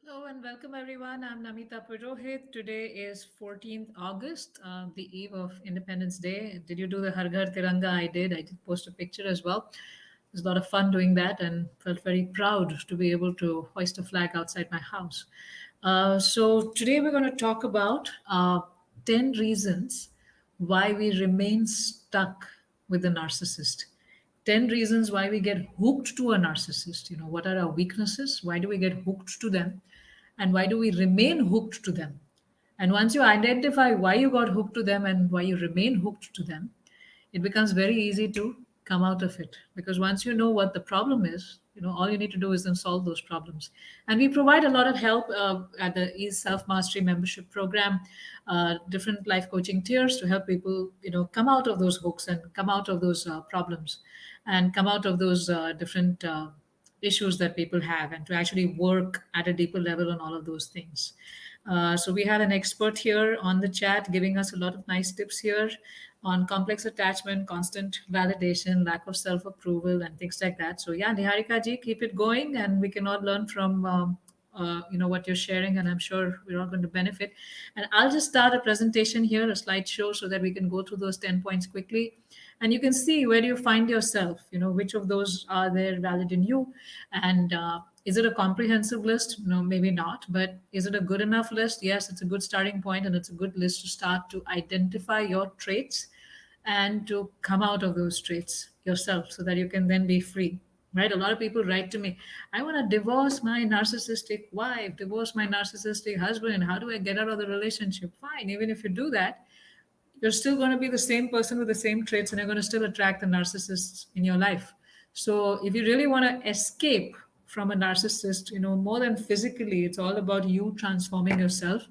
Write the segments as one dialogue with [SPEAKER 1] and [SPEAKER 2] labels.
[SPEAKER 1] Hello and welcome everyone. I'm Namita Purohit. Today is 14th August, the eve of Independence Day. Did you do the Har Ghar Tiranga? I did. I did post a picture as well. It was a lot of fun doing that and felt very proud to be able to hoist a flag outside my house. So today we're going to talk about 10 reasons why we remain stuck with the narcissist. 10 reasons why we get hooked to a narcissist. What are our weaknesses? Why do we get hooked to them? And why do we remain hooked to them? And once you identify why you got hooked to them and why you remain hooked to them, it becomes very easy to come out of it, because once you know what the problem is, all you need to do is then solve those problems. And we provide a lot of help at the Ease Self Mastery membership program, different life coaching tiers to help people come out of those hooks and come out of those problems and come out of those different issues that people have, and to actually work at a deeper level on all of those things. So we have an expert here on the chat giving us a lot of nice tips here on complex attachment, constant validation, lack of self-approval, and things like that. So yeah, Niharika ji, keep it going, and we can all learn from what you're sharing, and I'm sure we're all going to benefit. And I'll just start a presentation here, a slideshow, so that we can go through those 10 points quickly, and you can see where do you find yourself. Which of those are there valid in you, and is it a comprehensive list? No, maybe not. But is it a good enough list? Yes, it's a good starting point, and it's a good list to start to identify your traits and to come out of those traits yourself, so that you can then be free. Right? A lot of people write to me, I want to divorce my narcissistic wife, divorce my narcissistic husband. How do I get out of the relationship? Fine. Even if you do that, you're still going to be the same person with the same traits, and you're going to still attract the narcissists in your life. So if you really want to escape from a narcissist, more than physically, it's all about you transforming yourself.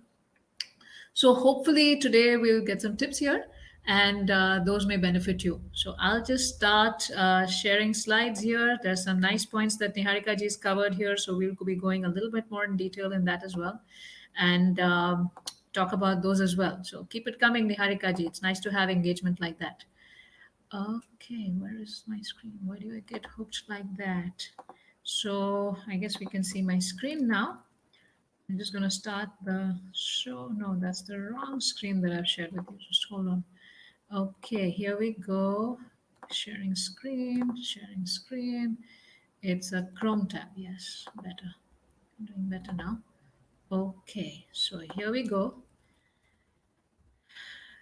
[SPEAKER 1] So hopefully today we'll get some tips here, and those may benefit you. So I'll just start sharing slides here. There's some nice points that Niharika ji has covered here. So we'll be going a little bit more in detail in that as well, and talk about those as well. So keep it coming, Niharika ji. It's nice to have engagement like that. Okay, where is my screen? Why do I get hooked like that? So I guess we can see my screen now. I'm just going to start the show. No, that's the wrong screen that I've shared with you. Just hold on. Okay, here we go. Sharing screen, sharing screen. It's a Chrome tab. Yes, better. I'm doing better now. Okay, so here we go.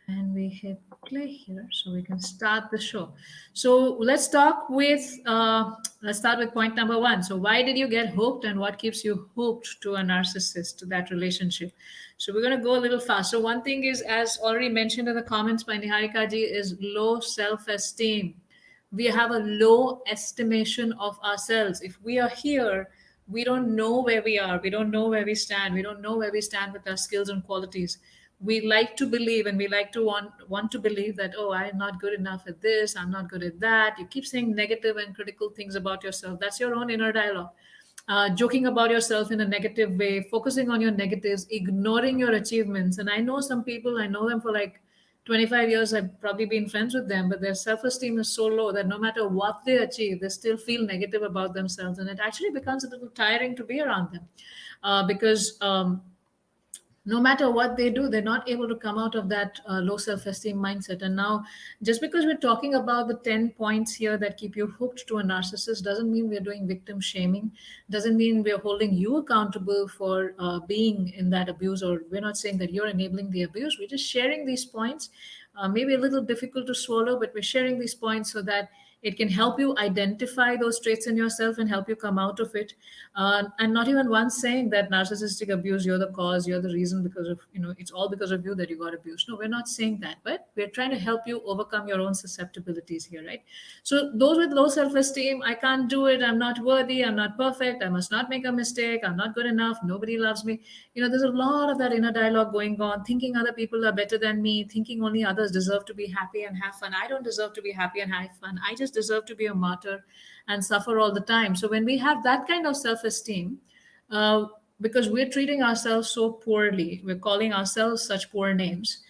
[SPEAKER 1] And we hit play here so we can start the show. So let's start with point number one. So why did you get hooked, and what keeps you hooked to a narcissist, to that relationship? So we're going to go a little fast. So one thing is, as already mentioned in the comments by Niharika ji, is low self-esteem. We have a low estimation of ourselves. If we are here, we don't know where we are, we don't know where we stand, we don't know where we stand with our skills and qualities. We like to believe, and we like to want to believe that, oh, I'm not good enough at this, I'm not good at that. You keep saying negative and critical things about yourself. That's your own inner dialogue. Joking about yourself in a negative way, focusing on your negatives, ignoring your achievements. And I know some people, I know them for like 25 years, I've probably been friends with them, but their self-esteem is so low that no matter what they achieve, they still feel negative about themselves, and it actually becomes a little tiring to be around them, because no matter what they do, they're not able to come out of that low self-esteem mindset. And now, just because we're talking about the 10 points here that keep you hooked to a narcissist, doesn't mean we're doing victim shaming, doesn't mean we're holding you accountable for being in that abuse, or we're not saying that you're enabling the abuse. We're just sharing these points, maybe a little difficult to swallow, but we're sharing these points so that it can help you identify those traits in yourself and help you come out of it. And not even once saying that narcissistic abuse, you're the cause, you're the reason, because of, it's all because of you that you got abused. No, we're not saying that, but we're trying to help you overcome your own susceptibilities here, right? So those with low self-esteem, I can't do it, I'm not worthy, I'm not perfect, I must not make a mistake, I'm not good enough, nobody loves me. There's a lot of that inner dialogue going on, thinking other people are better than me, thinking only others deserve to be happy and have fun. I don't deserve to be happy and have fun. I just deserve to be a martyr and suffer all the time. So when we have that kind of self-esteem, uh, because we're treating ourselves so poorly, we're calling ourselves such poor names,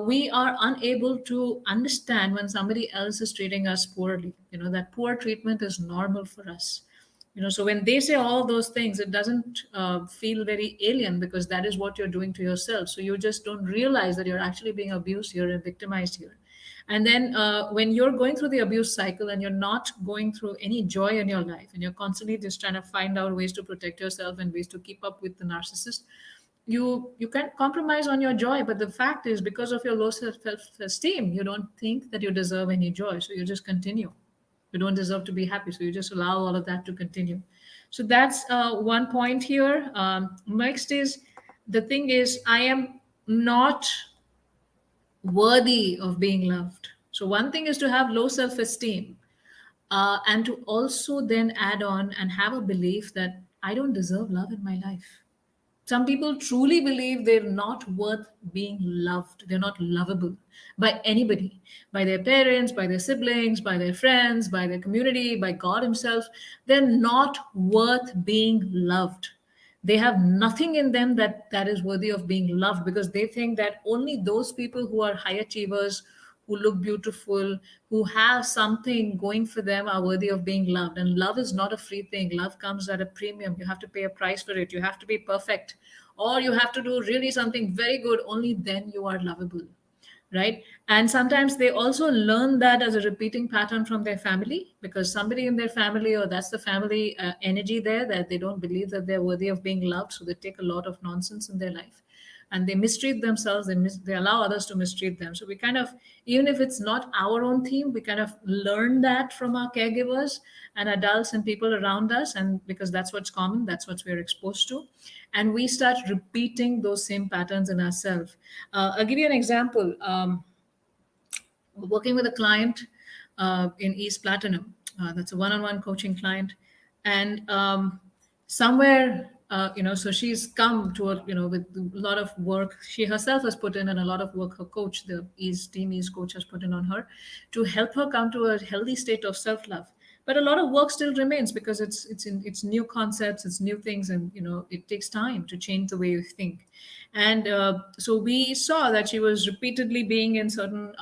[SPEAKER 1] we are unable to understand when somebody else is treating us poorly. That poor treatment is normal for us. So when they say all those things, it doesn't feel very alien, because that is what you're doing to yourself. So you just don't realize that you're actually being abused here and victimized here. And then when you're going through the abuse cycle and you're not going through any joy in your life, and you're constantly just trying to find out ways to protect yourself and ways to keep up with the narcissist, you can compromise on your joy. But the fact is, because of your low self-esteem, you don't think that you deserve any joy, so you just continue. You don't deserve to be happy, so you just allow all of that to continue. So that's one point here. Next is, the thing is, I am not worthy of being loved. So one thing is to have low self-esteem, and to also then add on and have a belief that I don't deserve love in my life. Some people truly believe they're not worth being loved. They're not lovable by anybody, by their parents, by their siblings, by their friends, by their community, by God Himself. They're not worth being loved. They have nothing in them that is worthy of being loved, because they think that only those people who are high achievers, who look beautiful, who have something going for them, are worthy of being loved. And love is not a free thing. Love comes at a premium. You have to pay a price for it. You have to be perfect, or you have to do really something very good. Only then you are lovable, right? And sometimes they also learn that as a repeating pattern from their family, because somebody in their family, or that's the family energy there, that they don't believe that they're worthy of being loved, so they take a lot of nonsense in their life, and they mistreat themselves. They allow others to mistreat them. So we kind of, even if it's not our own theme, we kind of learn that from our caregivers and adults and people around us, and because that's what's common, that's what we're exposed to, and we start repeating those same patterns in ourselves. I'll give you an example. Working with a client in East Platinum. That's a one-on-one coaching client, and somewhere, so she's come to a, with a lot of work she herself has put in, and a lot of work her coach, the East coach, has put in on her to help her come to a healthy state of self-love. But a lot of work still remains, because it's new concepts, it's new things, and it takes time to change the way you think. And so we saw that she was repeatedly being in certain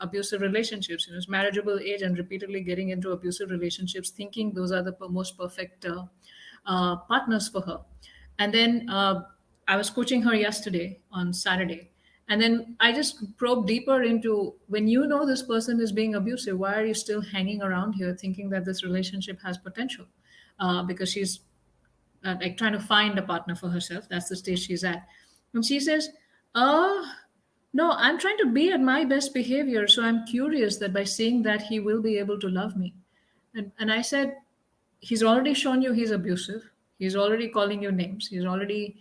[SPEAKER 1] abusive relationships. It's marriageable age, and repeatedly getting into abusive relationships, thinking those are the most perfect partners for her. And then I was coaching her yesterday on Saturday, and then I just probe deeper into, when you know this person is being abusive, why are you still hanging around here thinking that this relationship has potential? Because she's like trying to find a partner for herself. That's the stage she's at. And she says, "Oh, no, I'm trying to be at my best behavior. So I'm curious that by saying that, he will be able to love me." And I said, he's already shown you he's abusive. He's already calling you names. He's already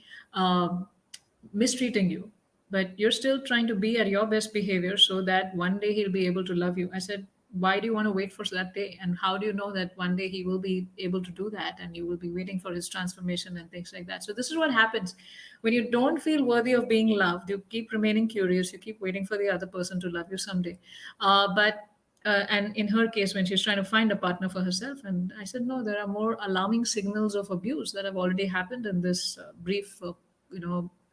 [SPEAKER 1] mistreating you. But you're still trying to be at your best behavior so that one day he'll be able to love you. I said, why do you want to wait for that day? And how do you know that one day he will be able to do that, and you will be waiting for his transformation and things like that? So this is what happens when you don't feel worthy of being loved. You keep remaining curious. You keep waiting for the other person to love you someday. And in her case, when she's trying to find a partner for herself, and I said, no, there are more alarming signals of abuse that have already happened in this brief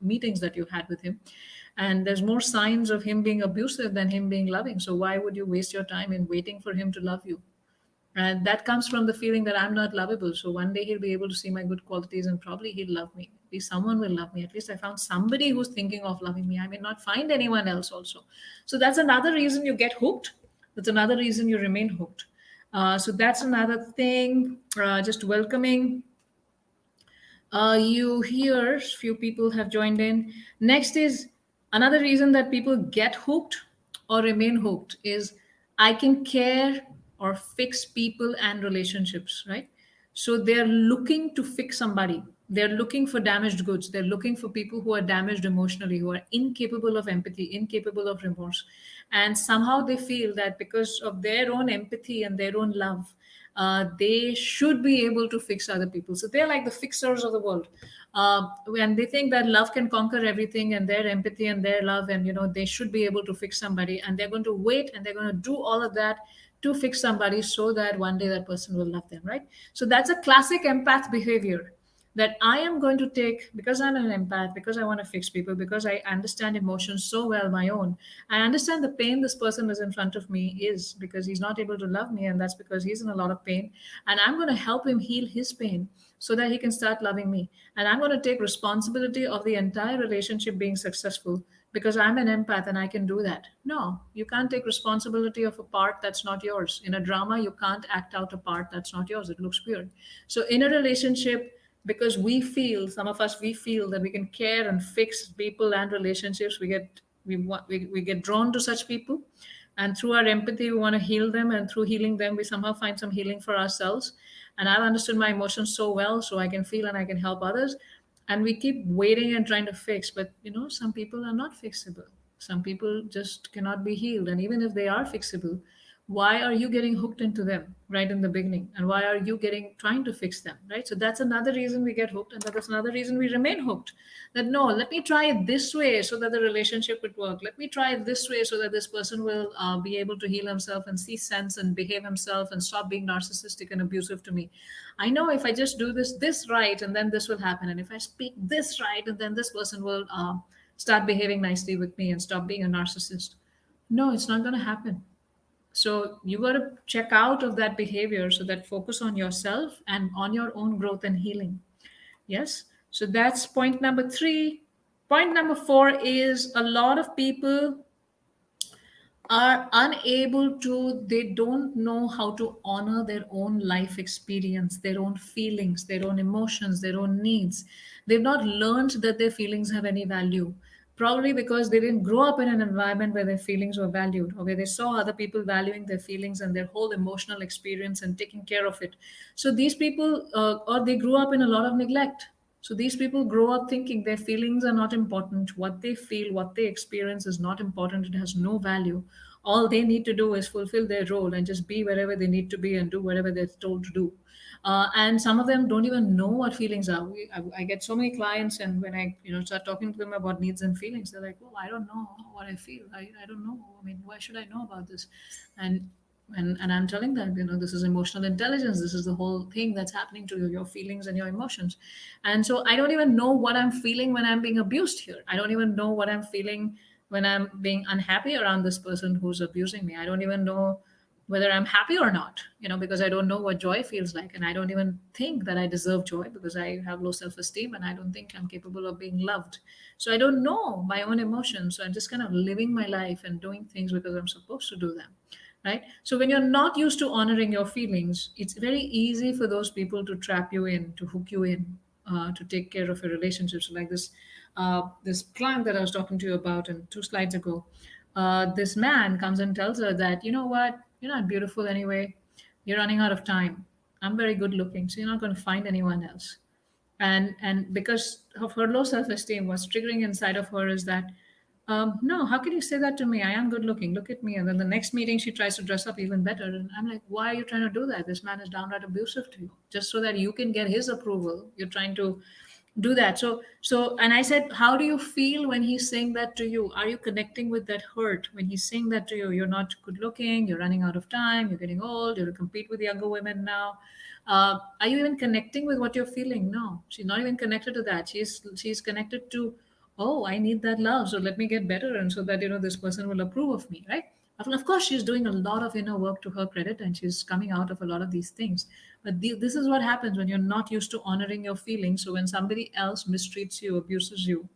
[SPEAKER 1] meetings that you've had with him, and there's more signs of him being abusive than him being loving. So why would you waste your time in waiting for him to love you? And that comes from the feeling that I'm not lovable, so one day he'll be able to see my good qualities, and probably he'll love me. At least someone will love me. At least I found somebody who's thinking of loving me. I may not find anyone else also. So that's another reason you get hooked. That's another reason you remain hooked. So that's another thing. Just welcoming you here. Few people have joined in. Next is another reason that people get hooked or remain hooked is, I can care or fix people and relationships, right? So they're looking to fix somebody. They're looking for damaged goods. They're looking for people who are damaged emotionally, who are incapable of empathy, incapable of remorse. And somehow they feel that because of their own empathy and their own love, they should be able to fix other people. So they're like the fixers of the world. And they think that love can conquer everything, and their empathy and their love, and they should be able to fix somebody, and they're going to wait and they're going to do all of that to fix somebody so that one day that person will love them, right? So that's a classic empath behavior. that I am going to take, because I'm an empath, because I want to fix people, because I understand emotions so well, my own. I understand the pain this person is in front of me is because he's not able to love me, and that's because he's in a lot of pain. And I'm going to help him heal his pain so that he can start loving me. And I'm going to take responsibility of the entire relationship being successful because I'm an empath and I can do that. No, you can't take responsibility of a part that's not yours. In a drama, you can't act out a part that's not yours. It looks weird. So in a relationship, because we feel, some of us, we feel that we can care and fix people and relationships, we get drawn to such people, and through our empathy we want to heal them, and through healing them we somehow find some healing for ourselves. And I've understood my emotions so well so I can feel and I can help others. And we keep waiting and trying to fix, but some people are not fixable. Some people just cannot be healed, and even if they are fixable, why are you getting hooked into them right in the beginning, and why are you getting trying to fix them, right? So that's another reason we get hooked, and that's another reason we remain hooked. That, no, let me try it this way so that the relationship would work. Let me try it this way so that this person will be able to heal himself and see sense and behave himself and stop being narcissistic and abusive to me. I know if I just do this right, and then this will happen, and if I speak this right, and then this person will start behaving nicely with me and stop being a narcissist. No, it's not going to happen. So you got to check out of that behavior, so that focus on yourself and on your own growth and healing. Yes. So that's point number 3. Point number 4 is a lot of people are unable to, they don't know how to honor their own life experience, their own feelings, their own emotions, their own needs. They've not learned that their feelings have any value, probably because they didn't grow up in an environment where their feelings were valued, or where they saw other people valuing their feelings and their whole emotional experience and taking care of it. So these people, or they grew up in a lot of neglect. So these people grow up thinking their feelings are not important. What they feel, what they experience is not important. It has no value. All they need to do is fulfill their role and just be wherever they need to be and do whatever they're told to do. And some of them don't even know what feelings are. I get so many clients, and when I start talking to them about needs and feelings, they're like, "Oh, I don't know what I feel. I don't know. I mean, why should I know about this?" And and I'm telling them, this is emotional intelligence. This is the whole thing that's happening to you, your feelings and your emotions. And so I don't even know what I'm feeling when I'm being abused here. I don't even know what I'm feeling when I'm being unhappy around this person who's abusing me. I don't even know whether I'm happy or not, because I don't know what joy feels like. And I don't even think that I deserve joy because I have low self esteem and I don't think I'm capable of being loved. So I don't know my own emotions. So I'm just kind of living my life and doing things because I'm supposed to do them. Right. So when you're not used to honoring your feelings, it's very easy for those people to trap you in, to hook you in, to take care of your relationships. Like this client that I was talking to you about and 2 slides ago, this man comes and tells her that, you know what, you're not beautiful anyway. You're running out of time. I'm very good looking, so you're not going to find anyone else. And because of her low self-esteem, what's triggering inside of her is that, no, how can you say that to me? I am good looking. Look at me. And then the next meeting, she tries to dress up even better. And I'm like, why are you trying to do that? This man is downright abusive to you. Just so that you can get his approval, you're trying to do that. So and I said, how do you feel when he's saying that to you? Are you connecting with that hurt when he's saying that to you? You're not good looking, you're running out of time, you're getting old, you're to compete with younger women now. Are you even connecting with what you're feeling? No, she's not even connected to that. She's connected to, oh, I need that love, so let me get better, and so that this person will approve of me, right? Of course, she's doing a lot of inner work to her credit, and she's coming out of a lot of these things. But this is what happens when you're not used to honoring your feelings. So when somebody else mistreats you, abuses you,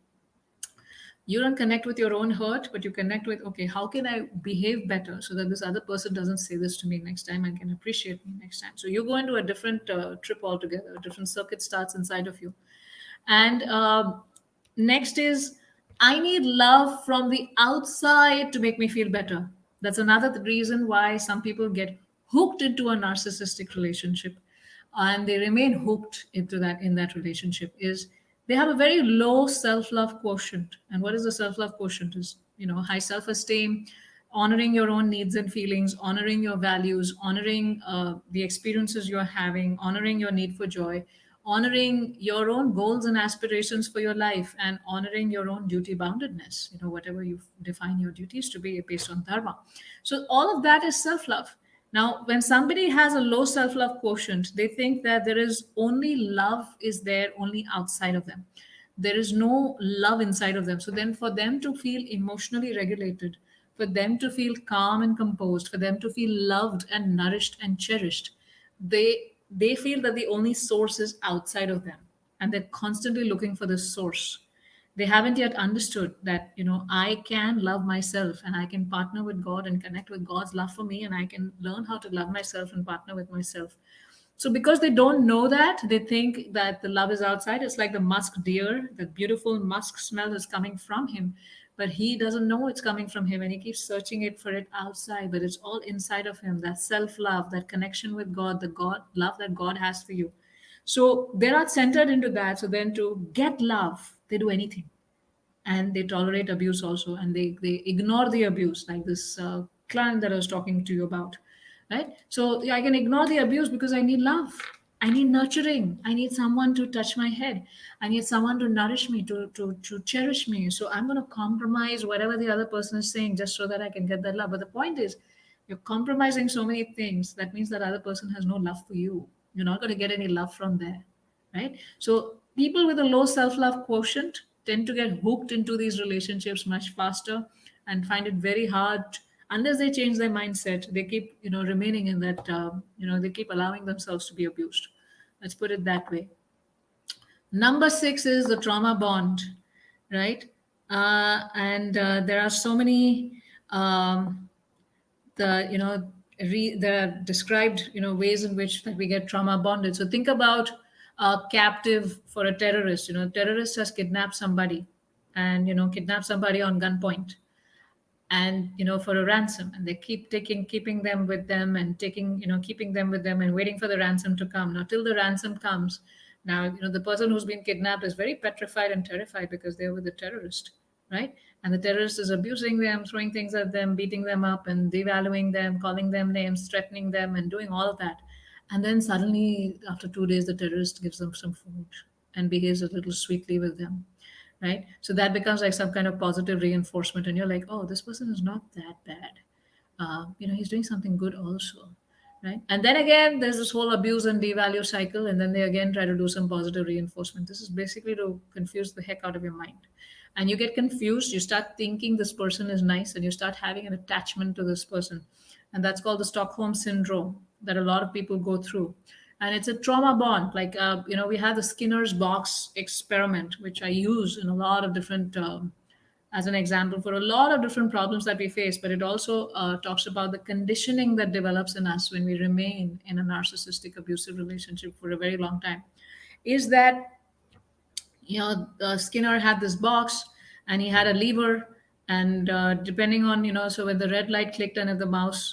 [SPEAKER 1] you don't connect with your own hurt, but you connect with, okay, how can I behave better so that this other person doesn't say this to me next time and can appreciate me next time? So you go into a different trip altogether. A different circuit starts inside of you. And next is, I need love from the outside to make me feel better. That's another reason why some people get hooked into a narcissistic relationship, and they remain hooked into that in that relationship, is they have a very low self-love quotient. And what is the self-love quotient? Is high self-esteem, honoring your own needs and feelings, honoring your values, honoring the experiences you're having, honoring your need for joy, honoring your own goals and aspirations for your life, and honoring your own duty boundedness, whatever you define your duties to be based on dharma. So all of that is self-love. Now, when somebody has a low self-love quotient, they think that there is only love is there only outside of them. There is no love inside of them. So then for them to feel emotionally regulated, for them to feel calm and composed, for them to feel loved and nourished and cherished, they feel that the only source is outside of them. And they're constantly looking for this source. They haven't yet understood that, I can love myself and I can partner with God and connect with God's love for me, and I can learn how to love myself and partner with myself. So because they don't know that, they think that the love is outside. It's like the musk deer, the beautiful musk smell is coming from him, but he doesn't know it's coming from him, and he keeps searching it for it outside, but it's all inside of him. That self-love, that connection with God, the God love that God has for you. So they're not centered into that. So then to get love, they do anything, and they tolerate abuse also, and they ignore the abuse, like this client that I was talking to you about, right? So yeah, I can ignore the abuse because I need love, I need nurturing, I need someone to touch my head, I need someone to nourish me, to cherish me. So I'm going to compromise whatever the other person is saying just so that I can get that love. But the point is, you're compromising so many things, that means that other person has no love for you. You're not going to get any love from there, right? So people with a low self-love quotient tend to get hooked into these relationships much faster and find it very hard. Unless they change their mindset, they keep remaining in that, they keep allowing themselves to be abused. Let's put it that way. Number 6 is the trauma bond, right? And there are so many, the you know there are described ways in which that we get trauma bonded. So think about a captive for a terrorist. Terrorist has kidnapped somebody, and kidnapped somebody on gunpoint, and for a ransom, and they keep keeping them with them, and keeping them with them and waiting for the ransom to come. Now till the ransom comes, now the person who's been kidnapped is very petrified and terrified because they're with the terrorist, right? And the terrorist is abusing them, throwing things at them, beating them up, and devaluing them, calling them names, threatening them, and doing all of that. And then suddenly, after 2 days, the terrorist gives them some food and behaves a little sweetly with them, right? So that becomes like some kind of positive reinforcement, and you're like, oh, this person is not that bad. He's doing something good also, right? And then again, there's this whole abuse and devalue cycle, and then they again try to do some positive reinforcement. This is basically to confuse the heck out of your mind. And you get confused, you start thinking this person is nice, and you start having an attachment to this person. And that's called the Stockholm syndrome that a lot of people go through. And it's a trauma bond. Like, we have the Skinner's box experiment, which I use in a lot of different, as an example for a lot of different problems that we face. But it also talks about the conditioning that develops in us when we remain in a narcissistic abusive relationship for a very long time. Is that Skinner had this box, and he had a lever, and depending on so when the red light clicked and if the mouse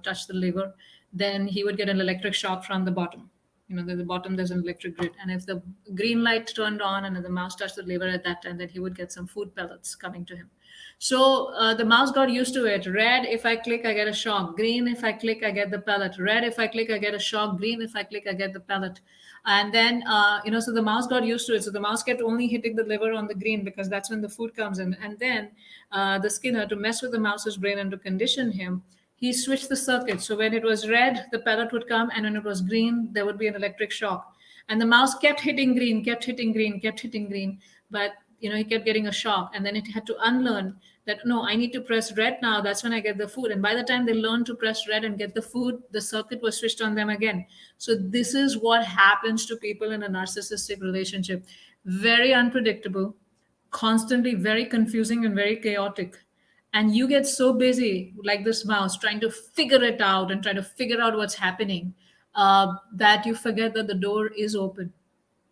[SPEAKER 1] touched the lever, then he would get an electric shock from the bottom. The bottom, there's an electric grid, and if the green light turned on and if the mouse touched the lever at that time, then he would get some food pellets coming to him. So the mouse got used to it. Red, if I click, I get a shock. Green, if I click, I get the pellet. Red, if I click, I get a shock. Green, if I click, I get the pellet. And then, so the mouse got used to it. So the mouse kept only hitting the liver on the green because that's when the food comes in. And then the Skinner, to mess with the mouse's brain and to condition him, he switched the circuit. So when it was red, the pellet would come, and when it was green, there would be an electric shock. And the mouse kept hitting green, kept hitting green, kept hitting green, but he kept getting a shock, and then it had to unlearn that, no, I need to press red now. That's when I get the food. And by the time they learned to press red and get the food, the circuit was switched on them again. So this is what happens to people in a narcissistic relationship. Very unpredictable, constantly very confusing and very chaotic. And you get so busy, like this mouse, trying to figure it out and try to figure out what's happening, that you forget that the door is open,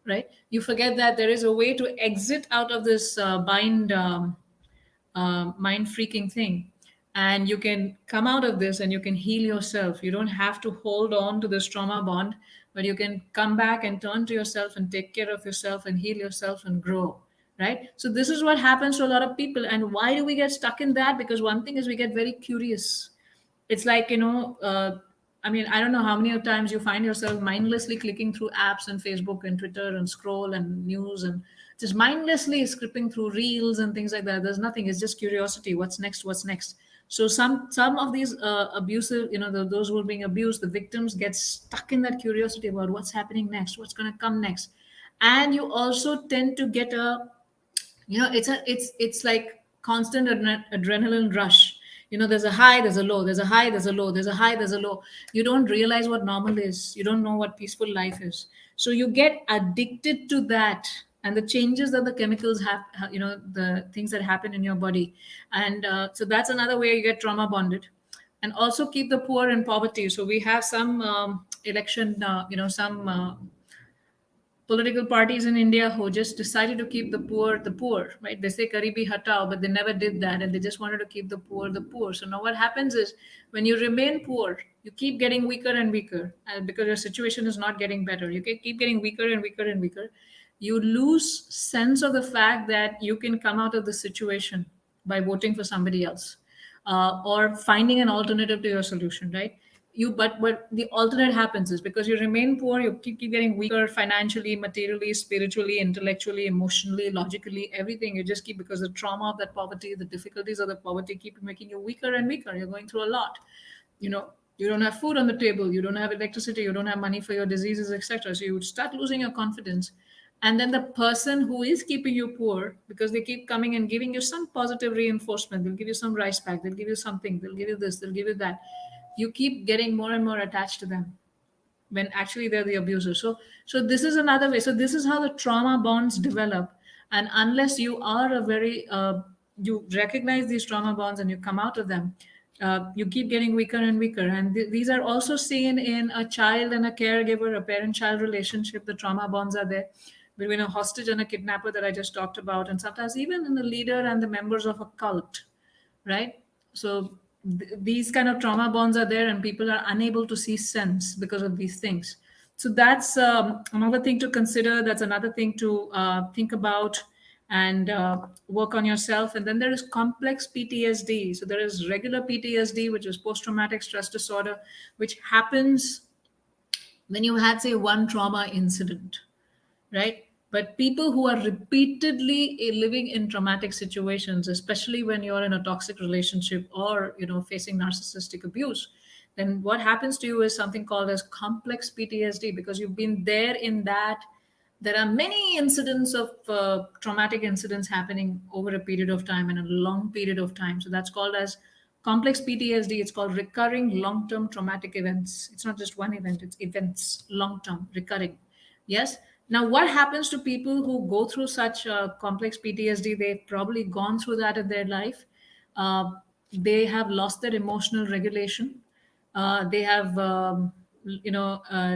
[SPEAKER 1] right? You forget that there is a way to exit out of this mind freaking thing. And you can come out of this and you can heal yourself. You don't have to hold on to this trauma bond, but you can come back and turn to yourself and take care of yourself and heal yourself and grow, right? So this is what happens to a lot of people. And why do we get stuck in that? Because one thing is we get very curious. It's like, I don't know how many times you find yourself mindlessly clicking through apps and Facebook and Twitter and scroll and news, and just mindlessly skipping through reels and things like that. There's nothing. It's just curiosity. What's next? What's next? So some of these abusive, those who are being abused, the victims get stuck in that curiosity about what's happening next, what's going to come next. And you also tend to get a, it's like constant adrenaline rush. There's a high, there's a low, there's a high, there's a low, there's a high, there's a low. You don't realize what normal is, you don't know what peaceful life is. So you get addicted to that, and the changes that the chemicals have, the things that happen in your body. And so that's another way you get trauma bonded. And also keep the poor in poverty. So we have some election, some political parties in India who just decided to keep the poor, right? They say Karibi hatao, but they never did that, and they just wanted to keep the poor. So now what happens is, when you remain poor, you keep getting weaker and weaker, and because your situation is not getting better, you keep getting weaker and weaker and weaker. You lose sense of the fact that you can come out of the situation by voting for somebody else, or finding an alternative to your solution, right? But the alternate happens is, because you remain poor, you keep getting weaker financially, materially, spiritually, intellectually, emotionally, logically, everything. You just keep, because the trauma of that poverty, the difficulties of the poverty keep making you weaker and weaker. You're going through a lot. You don't have food on the table, you don't have electricity, you don't have money for your diseases, etc. So you would start losing your confidence. And then the person who is keeping you poor, because they keep coming and giving you some positive reinforcement, they'll give you some rice pack, they'll give you something, they'll give you this, they'll give you that. You keep getting more and more attached to them, when actually they're the abuser. So this is another way. So this is how the trauma bonds develop. And unless you are a very you recognize these trauma bonds and you come out of them, you keep getting weaker and weaker. And these are also seen in a child and a caregiver, a parent-child relationship. The trauma bonds are there between a hostage and a kidnapper that I just talked about, and sometimes even in the leader and the members of a cult, right? So these kind of trauma bonds are there, and people are unable to see sense because of these things. So that's another thing to consider. That's another thing to think about, and work on yourself. And then there is complex PTSD. So there is regular PTSD, which is post traumatic stress disorder, which happens when you had, say, one trauma incident, right? But people who are repeatedly living in traumatic situations, especially when you're in a toxic relationship, or facing narcissistic abuse, then what happens to you is something called as complex PTSD, because you've been there in that. There are many incidents of traumatic incidents happening over a period of time, and a long period of time. So that's called as complex PTSD. It's called recurring long-term traumatic events. It's not just one event, it's events, long-term, recurring. Yes. Now, what happens to people who go through such complex PTSD? They've probably gone through that in their life. Uh, they have lost their emotional regulation. They have,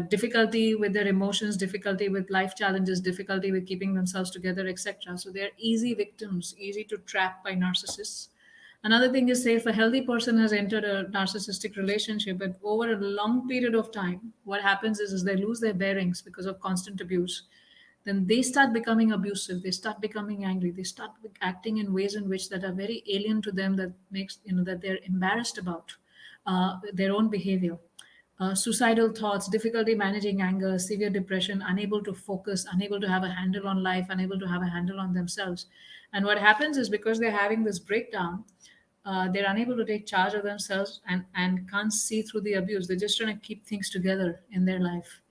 [SPEAKER 1] difficulty with their emotions, difficulty with life challenges, difficulty with keeping themselves together, etc. So they're easy victims, easy to trap by narcissists. Another thing is, say, if a healthy person has entered a narcissistic relationship, but over a long period of time, what happens is they lose their bearings because of constant abuse. Then they start becoming abusive. They start becoming angry. They start acting in ways in which that are very alien to them. That makes that they're embarrassed about their own behavior. Suicidal thoughts, difficulty managing anger, severe depression, unable to focus, unable to have a handle on life, unable to have a handle on themselves. And what happens is, because they're having this breakdown, they're unable to take charge of themselves, and can't see through the abuse. They're just trying to keep things together in their life.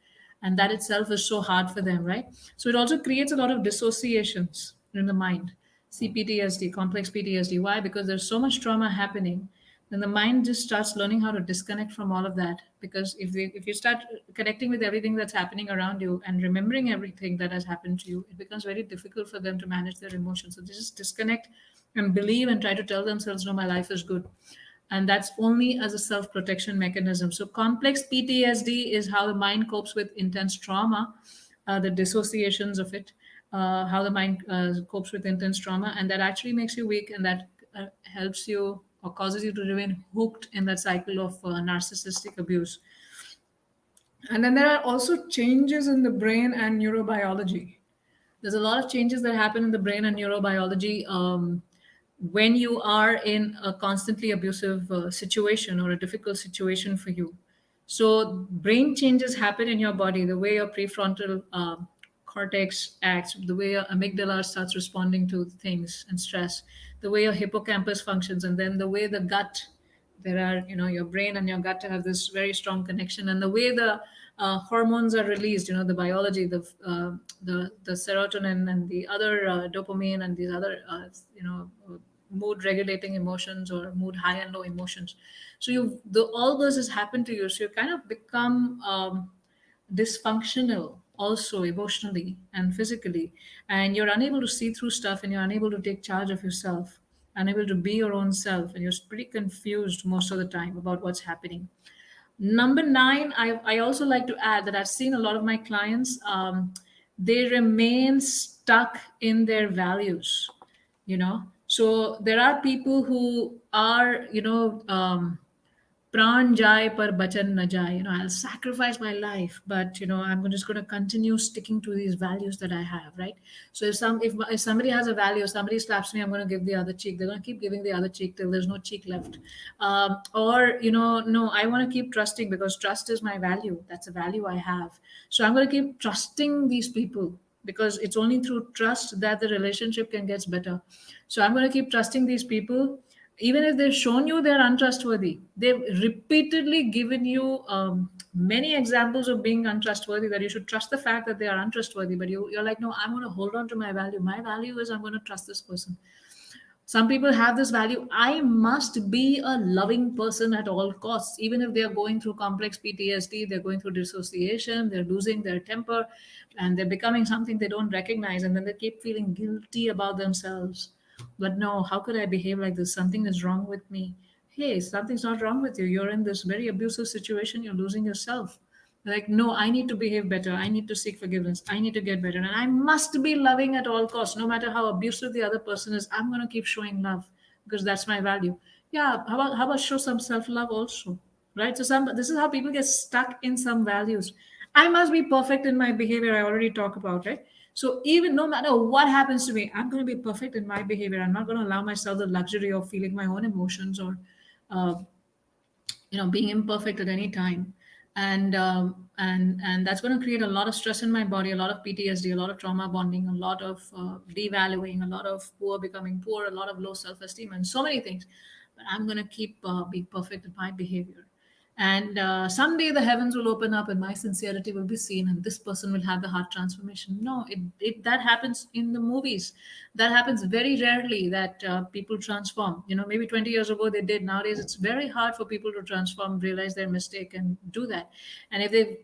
[SPEAKER 1] And that itself is so hard for them, right? So it also creates a lot of dissociations in the mind. CPTSD, complex PTSD. Why? Because there's so much trauma happening. Then the mind just starts learning how to disconnect from all of that. Because if you start connecting with everything that's happening around you and remembering everything that has happened to you, it becomes very difficult for them to manage their emotions. So they just disconnect and believe and try to tell themselves, no, my life is good. And that's only as a self protection mechanism. So complex PTSD is how the mind copes with intense trauma, the dissociations of it, how the mind copes with intense trauma, and that actually makes you weak, and that helps you or causes you to remain hooked in that cycle of narcissistic abuse. And then there are also changes in the brain and neurobiology. There's a lot of changes that happen in the brain and neurobiology when you are in a constantly abusive situation, or a difficult situation for you. So brain changes happen in your body, the way your prefrontal cortex acts, the way your amygdala starts responding to things and stress. the way your hippocampus functions, and then the way the gut, there are, your brain and your gut have this very strong connection, and the way the hormones are released, the biology, the serotonin and the other dopamine and these other mood regulating emotions or mood high and low emotions. So all this has happened to you, so you kind of become dysfunctional also emotionally and physically, and you're unable to see through stuff, and you're unable to take charge of yourself, unable to be your own self, and you're pretty confused most of the time about what's happening. Number nine, I also like to add that I've seen a lot of my clients, they remain stuck in their values, so there are people who are, pran jai par bachan na jai, I'll sacrifice my life, but I'm just going to continue sticking to these values that I have, right? So if somebody has a value, somebody slaps me, I'm going to give the other cheek. They're going to keep giving the other cheek till there's no cheek left. Or no, I want to keep trusting because trust is my value. That's a value I have, so I'm going to keep trusting these people because it's only through trust that the relationship can get better. So I'm going to keep trusting these people even if they've shown you they're untrustworthy. They've repeatedly given you many examples of being untrustworthy, that you should trust the fact that they are untrustworthy, but you're like, no, I'm going to hold on to my value. My value is I'm going to trust this person. Some people have this value, I must be a loving person at all costs, even if they're going through complex PTSD, they're going through dissociation, they're losing their temper, and they're becoming something they don't recognize, and then they keep feeling guilty about themselves. But no, how could I behave like this? Something is wrong with me. Hey, something's not wrong with you. You're in this very abusive situation, you're losing yourself. Like, no, I need to behave better, I need to seek forgiveness, I need to get better, and I must be loving at all costs. No matter how abusive the other person is, I'm going to keep showing love because that's my value. Yeah, how about show some self-love also, right? So this is how people get stuck in some values. I must be perfect in my behavior, I already talked about, right? So even no matter what happens to me, I'm going to be perfect in my behavior. I'm not going to allow myself the luxury of feeling my own emotions or uh, being imperfect at any time. And that's going to create a lot of stress in my body, a lot of PTSD, a lot of trauma bonding, a lot of devaluing, a lot of poor becoming poor, a lot of low self-esteem, and so many things. But I'm going to keep being perfect in my behavior, and someday the heavens will open up and my sincerity will be seen and this person will have the heart transformation. No, that happens in the movies. That happens very rarely, that people transform. Maybe 20 years ago they did. Nowadays it's very hard for people to transform, realize their mistake and do that. And if they've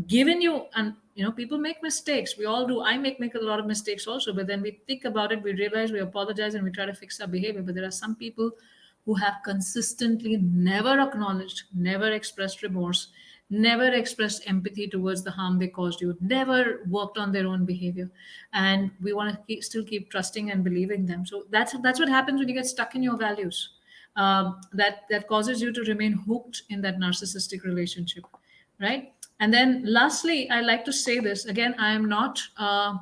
[SPEAKER 1] given you, and people make mistakes, we all do. I make a lot of mistakes also, but then we think about it, we realize, we apologize, and we try to fix our behavior. But there are some people who have consistently never acknowledged, never expressed remorse, never expressed empathy towards the harm they caused you, never worked on their own behavior, and we want to still keep trusting and believing them. So that's what happens when you get stuck in your values. That causes you to remain hooked in that narcissistic relationship, right? And then lastly, I like to say this again. I am not uh,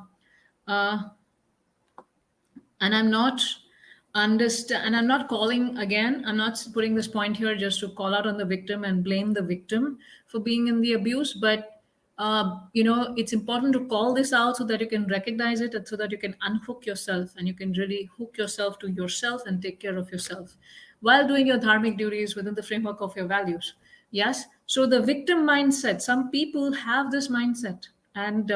[SPEAKER 1] and I'm not understand and I'm not calling, again, I'm not putting this point here just to call out on the victim and blame the victim for being in the abuse, but it's important to call this out so that you can recognize it, and so that you can unhook yourself and you can really hook yourself to yourself and take care of yourself while doing your dharmic duties within the framework of your values. Yes, so the victim mindset, some people have this mindset, and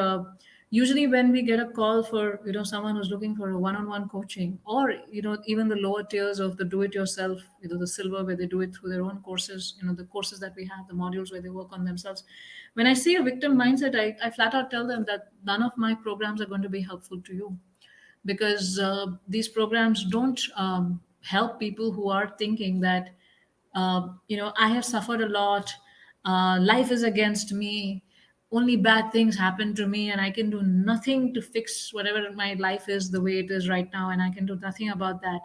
[SPEAKER 1] usually when we get a call for someone who's looking for a one-on-one coaching, or even the lower tiers of the do it yourself, the silver, where they do it through their own courses, the courses that we have, the modules where they work on themselves. When I see a victim mindset, I flat out tell them that none of my programs are going to be helpful to you, because these programs don't help people who are thinking that I have suffered a lot, life is against me, only bad things happen to me, and I can do nothing to fix whatever my life is the way it is right now, and I can do nothing about that.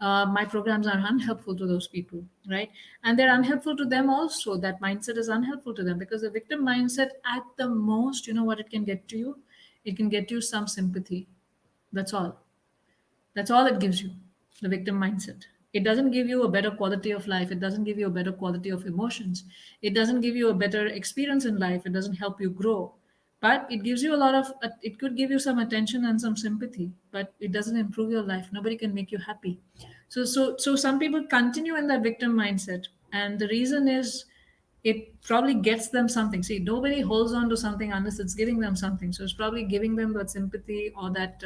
[SPEAKER 1] My programs are unhelpful to those people, right? And they're unhelpful to them also. That mindset is unhelpful to them, because the victim mindset, at the most, what it can get to you? It can get you some sympathy. That's all. That's all it gives you, the victim mindset. It doesn't give you a better quality of life. It doesn't give you a better quality of emotions. It doesn't give you a better experience in life. It doesn't help you grow. but it gives you a lot of it could give you some attention and some sympathy, but it doesn't improve your life. Nobody can make you happy. So some people continue in that victim mindset, and the reason is it probably gets them something. See, nobody holds on to something unless it's giving them something. So it's probably giving them that sympathy or that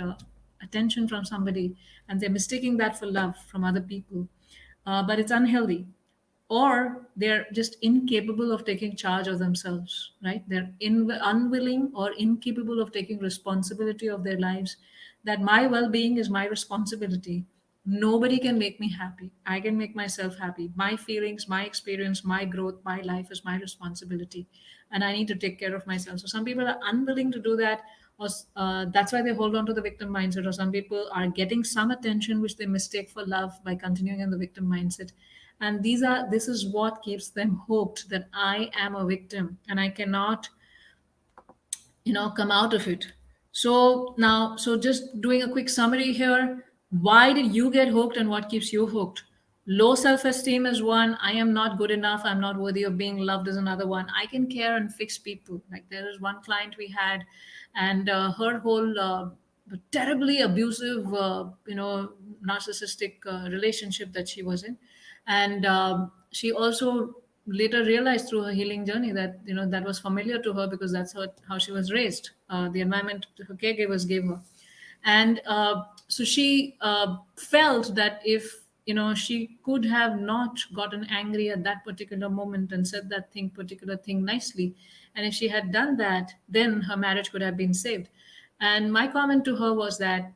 [SPEAKER 1] attention from somebody, and they're mistaking that for love from other people. But it's unhealthy, or they're just incapable of taking charge of themselves, right? They're unwilling or incapable of taking responsibility of their lives, that my well-being is my responsibility. Nobody can make me happy. I can make myself happy. My feelings, my experience, my growth, my life is my responsibility, and I need to take care of myself. So some people are unwilling to do that, or that's why they hold on to the victim mindset. Or some people are getting some attention which they mistake for love by continuing in the victim mindset, and this is what keeps them hooked, that I am a victim and I cannot come out of it. So just doing a quick summary here, why did you get hooked and what keeps you hooked? Low self-esteem is one. I am not good enough, I'm not worthy of being loved is another one. I can care and fix people. Like, there is one client we had, and her whole terribly abusive narcissistic relationship that she was in. And she also later realized through her healing journey that that was familiar to her, because that's how she was raised, the environment her caregivers gave her. And so she felt that if she could have not gotten angry at that particular moment and said that particular thing nicely, and if she had done that, then her marriage could have been saved. And my comment to her was that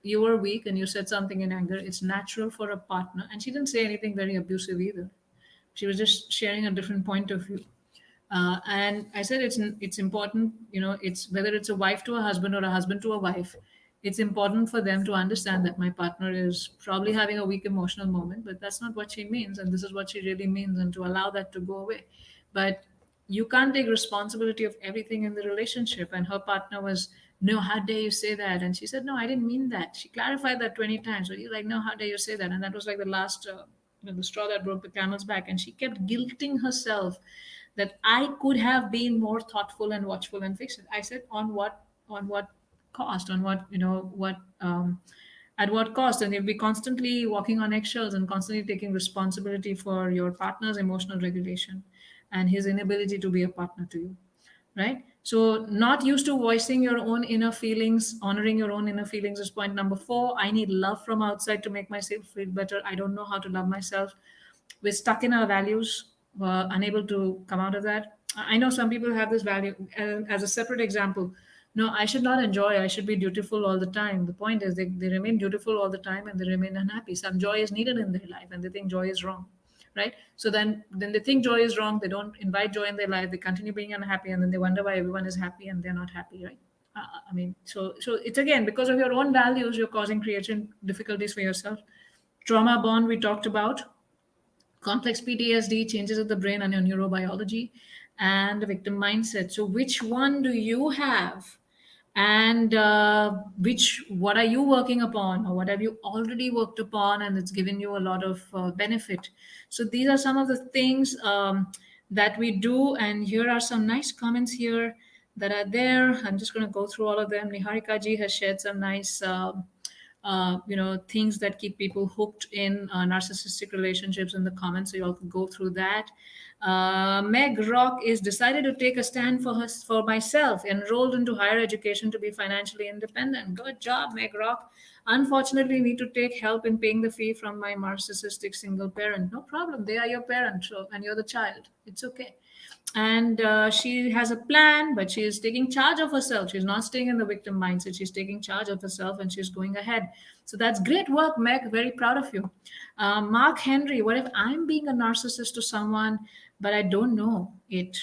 [SPEAKER 1] you were weak and you said something in anger. It's natural for a partner. And she didn't say anything very abusive either. She was just sharing a different point of view. And I said it's important, it's whether it's a wife to a husband or a husband to a wife. It's important for them to understand that my partner is probably having a weak emotional moment, but that's not what she means, and this is what she really means, and to allow that to go away. But you can't take responsibility of everything in the relationship. And her partner was, no, how dare you say that? And she said, no, I didn't mean that. She clarified that 20 times. So he's like, no, how dare you say that? And that was like the last the straw that broke the camel's back. And she kept guilting herself that I could have been more thoughtful and watchful and fixed it. I said, on what cost? On what what at what cost? And you'll be constantly walking on eggshells and constantly taking responsibility for your partner's emotional regulation and his inability to be a partner to you, right? So not used to voicing your own inner feelings, honoring your own inner feelings is point number 4. I need love from outside to make myself feel better. I don't know how to love myself. We're stuck in our values, unable to come out of that. I know some people have this value as a separate example. No, I should not enjoy, I should be dutiful all the time. The point is they remain dutiful all the time and they remain unhappy. Some joy is needed in their life and they think joy is wrong, right? So then they think joy is wrong, they don't invite joy in their life, they continue being unhappy, and then they wonder why everyone is happy and they're not happy, right? I mean, so it's again because of your own values, you're causing creation difficulties for yourself. Trauma bond we talked about, complex PTSD, changes of the brain and your neurobiology, and the victim mindset. So which one do you have? And which what are you working upon, or what have you already worked upon and it's given you a lot of benefit? So these are some of the things that we do, and here are some nice comments here that are there. I'm just going to go through all of them. Niharika ji has shared some nice things that keep people hooked in narcissistic relationships in the comments, so you all can go through that. Meg Rock is decided to take a stand for myself, enrolled into higher education to be financially independent. Good job, Meg Rock. Unfortunately, need to take help in paying the fee from my narcissistic single parent. No problem, they are your parent, so, and you're the child, it's okay. And she has a plan, but she is taking charge of herself. She's not staying in the victim mindset, she's taking charge of herself and she's going ahead. So that's great work, Meg, very proud of you. Mark Henry, what if I'm being a narcissist to someone but I don't know it?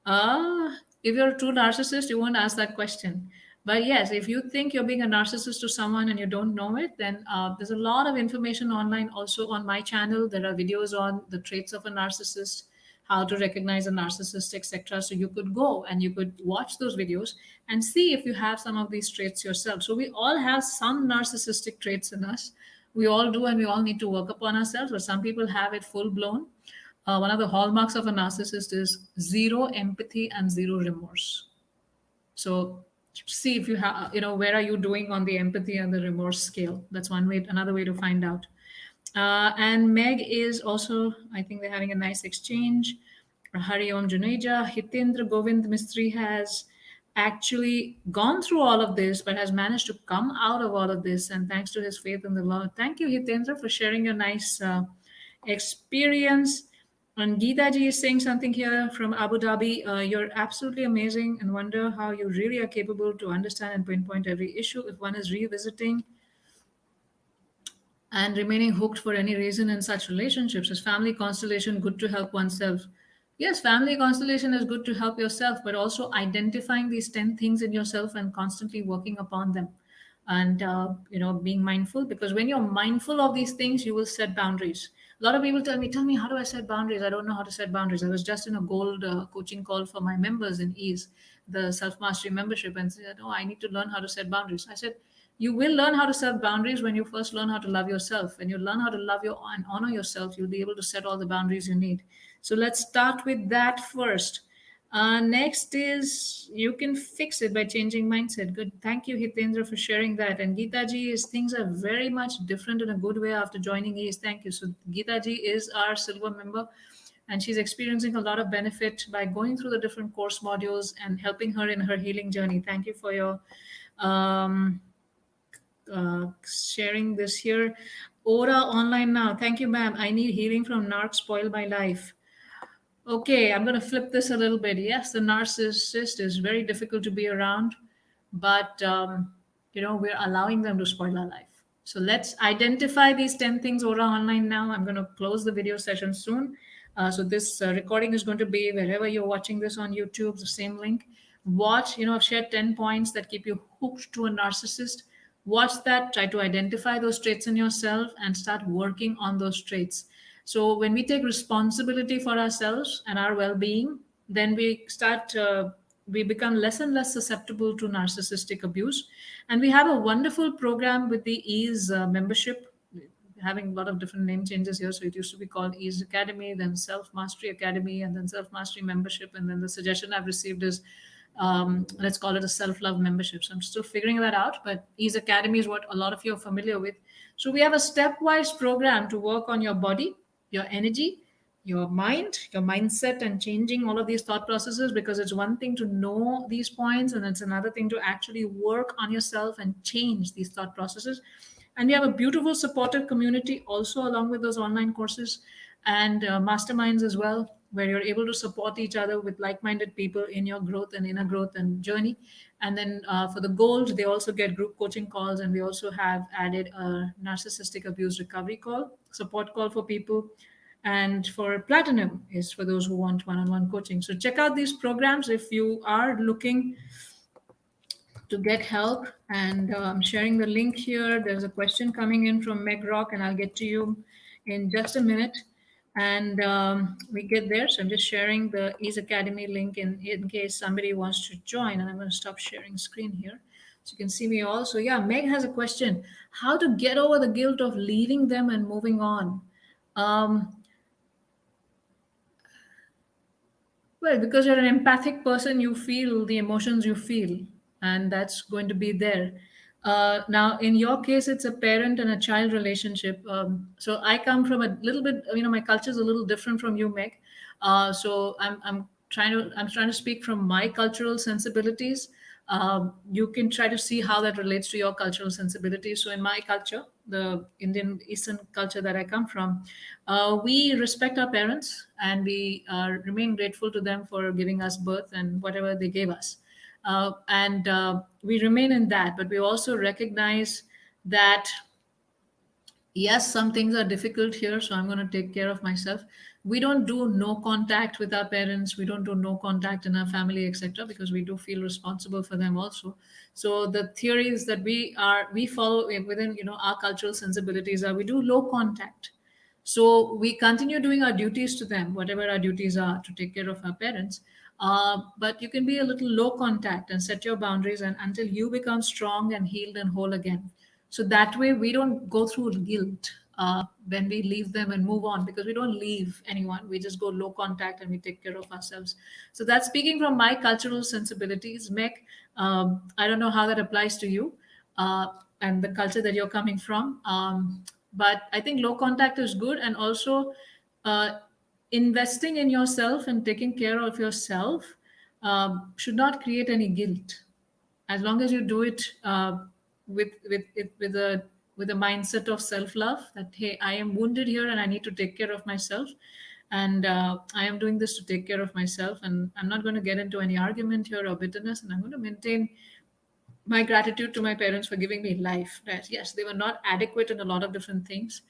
[SPEAKER 1] If you're a true narcissist, you won't ask that question. But yes, if you think you're being a narcissist to someone and you don't know it, then there's a lot of information online. Also on my channel, there are videos on the traits of a narcissist, how to recognize a narcissist, etc. So you could go and you could watch those videos and see if you have some of these traits yourself. So we all have some narcissistic traits in us. We all do, and we all need to work upon ourselves. But some people have it full blown. One of the hallmarks of a narcissist is zero empathy and zero remorse. So see if you have, where are you doing on the empathy and the remorse scale. That's one way, another way to find out. And Meg is also, I think they're having a nice exchange. Hari Om Juneja, Hitendra Govind Mistry has actually gone through all of this, but has managed to come out of all of this. And thanks to his faith in the Lord. Thank you, Hitendra, for sharing your nice experience. And Geeta ji is saying something here from Abu Dhabi. You're absolutely amazing and wonder how you really are capable to understand and pinpoint every issue if one is revisiting and remaining hooked for any reason in such relationships. Is family constellation good to help oneself? Yes, family constellation is good to help yourself, but also identifying these 10 things in yourself and constantly working upon them. And being mindful, because when you're mindful of these things you will set boundaries. A lot of people tell me, how do I set boundaries? I don't know how to set boundaries. I was just in a gold coaching call for my members in ease, the self mastery membership, and said, oh, I need to learn how to set boundaries. I said, you will learn how to set boundaries when you first learn how to love yourself. When you learn how to love your and honor yourself, you'll be able to set all the boundaries you need. So let's start with that first. Next is you can fix it by changing mindset. Good. Thank you, Hitendra, for sharing that. And Geeta ji is things are very much different in a good way after joining EASE. Thank you. So Geeta ji is our silver member, and she's experiencing a lot of benefit by going through the different course modules and helping her in her healing journey. Thank you for your um, sharing this here. Aura online now. Thank you, ma'am. I need healing from narc spoil my life. Okay, I'm going to flip this a little bit. Yes, the narcissist is very difficult to be around, but we're allowing them to spoil our life. So let's identify these 10 things Aura online now. I'm going to close the video session soon. So this recording is going to be wherever you're watching this on YouTube, the same link. Watch, I've shared 10 points that keep you hooked to a narcissist. Watch that, try to identify those traits in yourself and start working on those traits. So when we take responsibility for ourselves and our well-being, then we become less and less susceptible to narcissistic abuse. And we have a wonderful program with the EASE membership, having a lot of different name changes here. So it used to be called EASE Academy, then Self Mastery Academy, and then Self Mastery Membership. And then the suggestion I've received is let's call it a self-love membership. So I'm still figuring that out, but EASE Academy is what a lot of you are familiar with. So we have a stepwise program to work on your body, your energy, your mind, your mindset, and changing all of these thought processes, because it's one thing to know these points and it's another thing to actually work on yourself and change these thought processes. And we have a beautiful supportive community also along with those online courses and masterminds as well, where you're able to support each other with like-minded people in your growth and inner growth and journey. And then for the gold, they also get group coaching calls, and we also have added a narcissistic abuse recovery call, support call for people. And for platinum is for those who want one-on-one coaching. So check out these programs if you are looking to get help. And I'm sharing the link here. There's a question coming in from Meg Rock, and I'll get to you in just a minute. And we get there. So I'm just sharing the EASE Academy link in case somebody wants to join. And I'm going to stop sharing screen here so you can see me all. So yeah, Meg has a question: how to get over the guilt of leaving them and moving on? Um, Well, because you're an empathic person, you feel the emotions you feel, and that's going to be there. Now, in your case, it's a parent and a child relationship. So I come from a little bit, my culture is a little different from you, Meg. So I'm trying to speak from my cultural sensibilities. You can try to see how that relates to your cultural sensibilities. So in my culture, the Indian Eastern culture that I come from, we respect our parents and we remain grateful to them for giving us birth and whatever they gave us. And we remain in that, but we also recognize that yes, some things are difficult here, so I'm going to take care of myself. We don't do no contact with our parents. We don't do no contact in our family, etc., because we do feel responsible for them also. So the theories that we follow within our cultural sensibilities are we do low contact. So we continue doing our duties to them, whatever our duties are to take care of our parents. But you can be a little low contact and set your boundaries, and until you become strong and healed and whole again. So that way we don't go through guilt. when we leave them and move on, because we don't leave anyone, we just go low contact and we take care of ourselves. So that's speaking from my cultural sensibilities, Meg. I don't know how that applies to you, uh, and the culture that you're coming from, but I think low contact is good. And also, uh, investing in yourself and taking care of yourself should not create any guilt, as long as you do it with a mindset of self love, that hey, I am wounded here and I need to take care of myself, and I am doing this to take care of myself, and I'm not going to get into any argument here or bitterness, and I'm going to maintain my gratitude to my parents for giving me life. Right? Yes, they were not adequate in a lot of different things,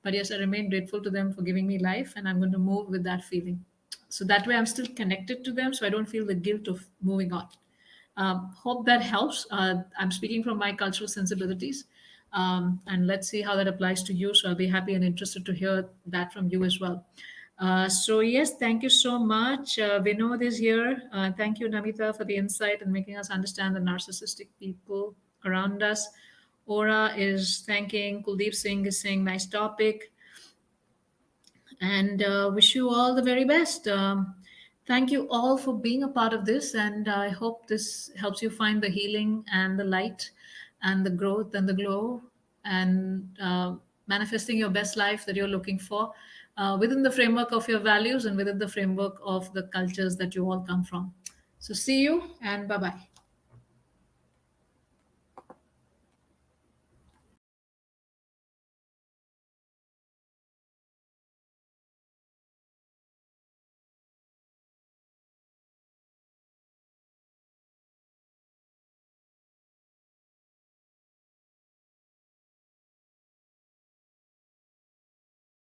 [SPEAKER 1] but yes, I remain grateful to them for giving me life, and I'm going to move with that feeling. So that way, I'm still connected to them, so I don't feel the guilt of moving on. Hope that helps. I'm speaking from my cultural sensibilities, and let's see how that applies to you. So I'll be happy and interested to hear that from you as well. So yes, thank you so much. Vinod is here. Thank you, Namita, for the insight and making us understand the narcissistic people around us. Ora is thanking. Kuldeep Singh is saying, nice topic, and wish you all the very best. Thank you all for being a part of this, and I hope this helps you find the healing and the light and the growth and the glow, and manifesting your best life that you're looking for within the framework of your values and within the framework of the cultures that you all come from. So, see you and bye bye.